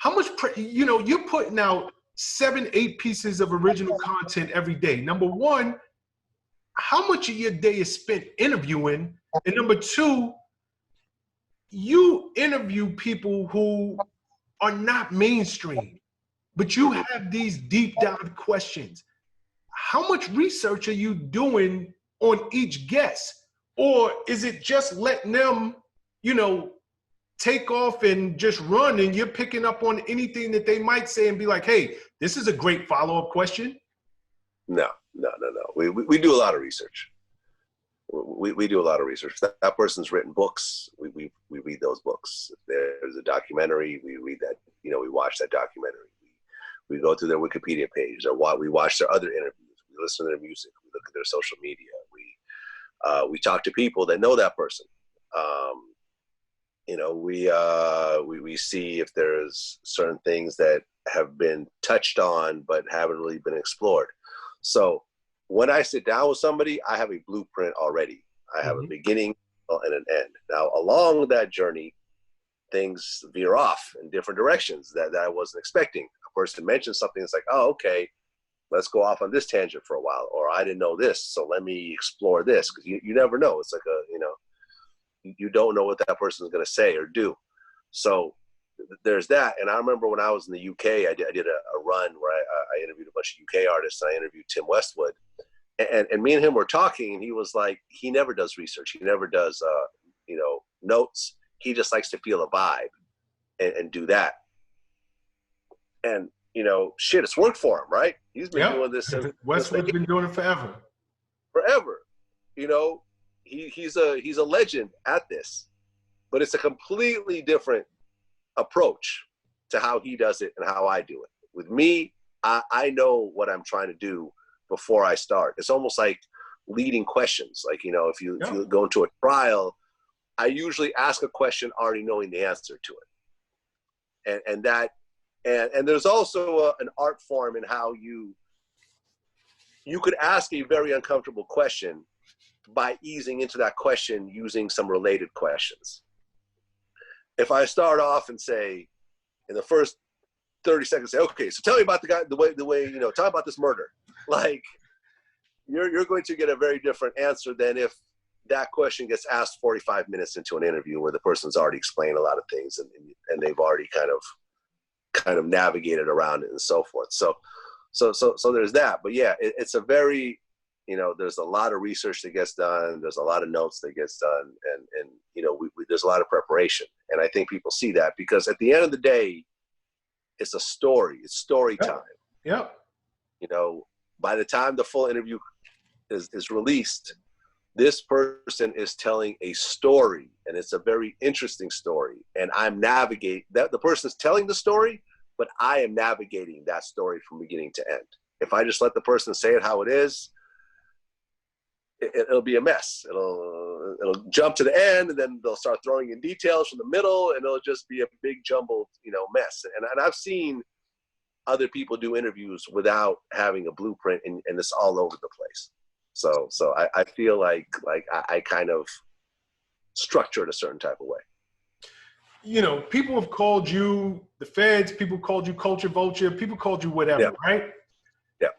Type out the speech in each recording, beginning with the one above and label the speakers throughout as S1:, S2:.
S1: how much, you know, you're putting out 7, 8 pieces of original content every day. Number one, how much of your day is spent interviewing? And number two, you interview people who are not mainstream, but you have these deep dive questions. How much research are you doing on each guest? Or is it just letting them, you know, take off and just run, and you're picking up on anything that they might say and be like, hey, this is a great follow-up question?
S2: No. We do a lot of research. We do a lot of research. That person's written books. We read those books. If there's a documentary, we read that, you know, we watch that documentary. We go through their Wikipedia page, or we watch their other interviews. We listen to their music. We look at their social media. We talk to people that know that person. You know, we see if there's certain things that have been touched on but haven't really been explored. So when I sit down with somebody, I have a blueprint already. I have a beginning and an end. Now, along that journey, things veer off in different directions that I wasn't expecting. A person mentions something, it's like, oh, okay, let's go off on this tangent for a while. Or I didn't know this, so let me explore this. Because you never know. It's like you don't know what that person is going to say or do. So there's that. And I remember when I was in the UK, I did a run where I interviewed a bunch of UK artists, and I interviewed Tim Westwood. And me and him were talking, and he was like, he never does research. He never does, you know, notes. He just likes to feel a vibe and do that. And, you know, shit, it's worked for him, right? He's been doing this since
S1: Westwood's been doing it forever.
S2: Forever. You know, he's a legend at this. But it's a completely different approach to how he does it and how I do it. With me, I know what I'm trying to do before I start. It's almost like leading questions. Like, you know, if you go into a trial, I usually ask a question already knowing the answer to it. And there's also an art form in how you could ask a very uncomfortable question by easing into that question using some related questions. If I start off and say, in the first 30 seconds, say, okay, so tell me about the way, you know, talk about this murder. Like, you're going to get a very different answer than if that question gets asked 45 minutes into an interview where the person's already explained a lot of things and they've already kind of navigated around it and so forth. So there's that. But yeah, it's a very, you know, there's a lot of research that gets done. There's a lot of notes that gets done. And you know, there's a lot of preparation. And I think people see that because at the end of the day, it's a story. It's story time.
S1: Yeah.
S2: You know, by the time the full interview is released, this person is telling a story, and it's a very interesting story. And I'm navigating that. The person's telling the story, but I am navigating that story from beginning to end. If I just let the person say it how it is, it'll be a mess. It'll jump to the end, and then they'll start throwing in details from the middle, and it'll just be a big jumbled, you know, mess. And I've seen other people do interviews without having a blueprint, and it's all over the place. So I feel like I kind of structure it a certain type of way.
S1: You know, people have called you the feds, people called you culture vulture, people called you whatever, right?
S2: Yeah.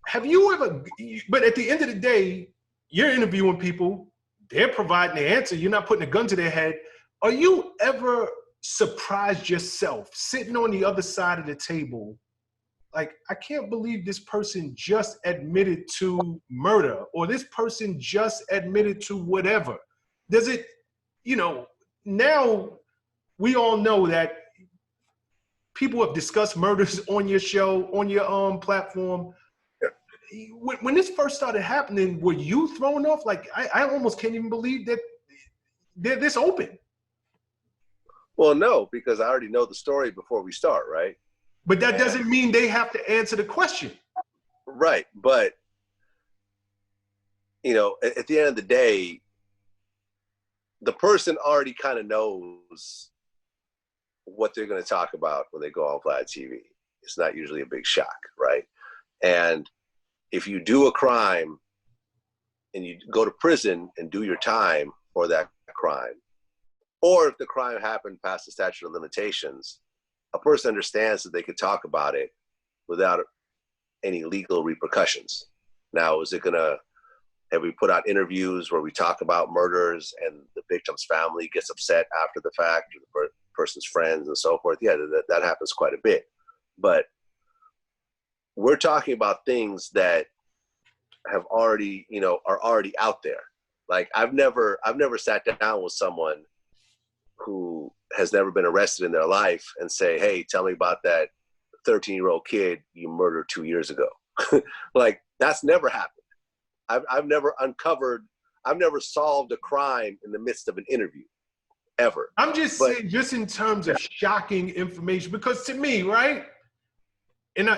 S1: Have you ever, but at the end of the day, you're interviewing people, they're providing the answer, you're not putting a gun to their head. Are you ever surprised yourself sitting on the other side of the table? Like, I can't believe this person just admitted to murder, or this person just admitted to whatever. Does it, you know, now we all know that people have discussed murders on your show, on your platform. Yeah. When this first started happening, were you thrown off? Like, I almost can't even believe that they're this open.
S2: Well, no, because I already know the story before we start, right?
S1: But that doesn't mean they have to answer the question.
S2: Right. But, you know, at the end of the day, the person already kind of knows what they're going to talk about when they go on Vlad TV. It's not usually a big shock, right? And if you do a crime and you go to prison and do your time for that crime, or if the crime happened past the statute of limitations, a person understands that they could talk about it without any legal repercussions. Now, have we put out interviews where we talk about murders and the victim's family gets upset after the fact, or the person's friends and so forth? Yeah, that happens quite a bit. But we're talking about things that have already, are already out there. Like I've never sat down with someone who has never been arrested in their life and say, hey, tell me about that 13-year-old kid you murdered 2 years ago. Like that's never happened. I've never solved a crime in the midst of an interview, ever.
S1: I'm just saying, just in terms of shocking information, because to me, right, and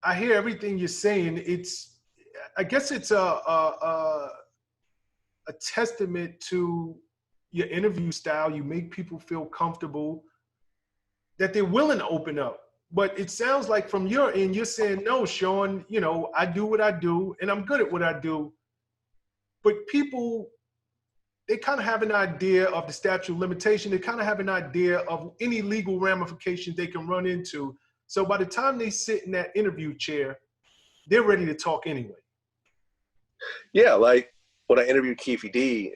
S1: I hear everything you're saying. I guess it's a testament to your interview style. You make people feel comfortable that they're willing to open up. But it sounds like from your end, you're saying, no, Sean, I do what I do and I'm good at what I do. But people, they kind of have an idea of the statute of limitation. They kind of have an idea of any legal ramifications they can run into. So by the time they sit in that interview chair, they're ready to talk anyway.
S2: Yeah, like when I interviewed Keefe D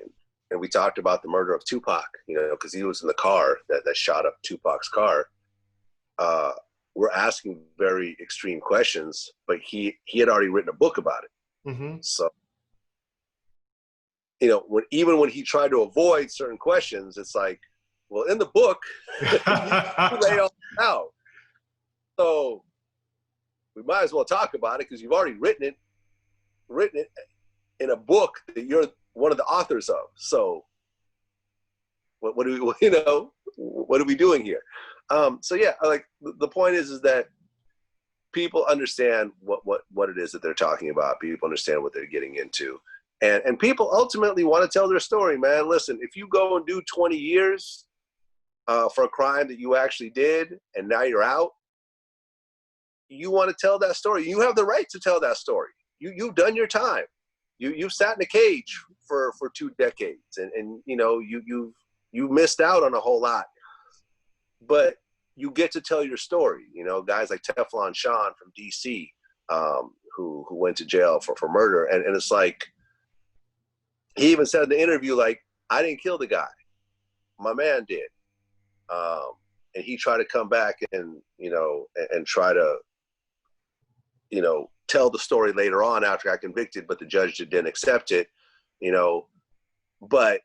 S2: and we talked about the murder of Tupac, because he was in the car that shot up Tupac's car. We're asking very extreme questions, but he had already written a book about it. Mm-hmm. So, even when he tried to avoid certain questions, it's like, well, in the book, you lay all out. So we might as well talk about it because you've already written it in a book that you're one of the authors of. So what are we doing here? So yeah, like the point is that people understand what it is that they're talking about. People understand what they're getting into. And people ultimately want to tell their story, man. Listen, if you go and do 20 years for a crime that you actually did and now you're out, you want to tell that story. You have the right to tell that story. You've done your time. You've sat in a cage for 2 decades and you missed out on a whole lot. But you get to tell your story. Guys like Teflon Sean from DC, who went to jail for murder. And it's like, he even said in the interview, like, I didn't kill the guy. My man did. And he tried to come back and try to, tell the story later on after I got convicted, but the judge didn't accept it, But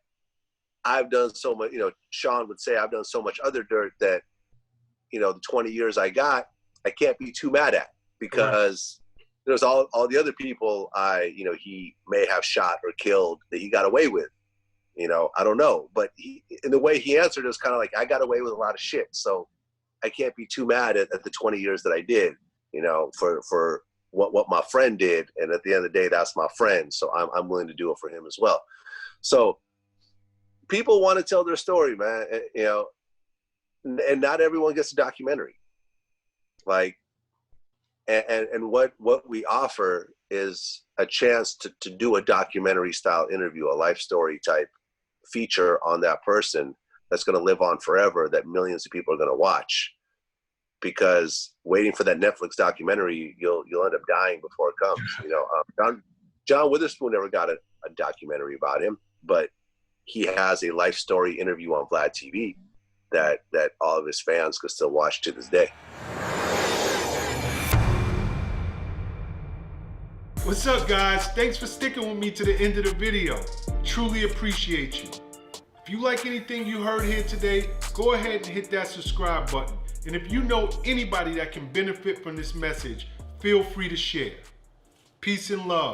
S2: I've done so much, Sean would say, I've done so much other dirt that, the 20 years I got, I can't be too mad at because there's all the other people he may have shot or killed that he got away with. I don't know. But in the way he answered, it was kind of like, I got away with a lot of shit. So I can't be too mad at the 20 years that I did, for what my friend did. And at the end of the day, that's my friend. So I'm willing to do it for him as well. So people want to tell their story, man, and not everyone gets a documentary. Like, and what we offer is a chance to do a documentary style interview, a life story type feature on that person that's going to live on forever, that millions of people are going to watch. Because waiting for that Netflix documentary, you'll end up dying before it comes. John Witherspoon never got a documentary about him, but he has a life story interview on VladTV that all of his fans could still watch to this day.
S1: What's up, guys? Thanks for sticking with me to the end of the video. Truly appreciate you. If you like anything you heard here today, go ahead and hit that subscribe button. And if you know anybody that can benefit from this message, feel free to share. Peace and love.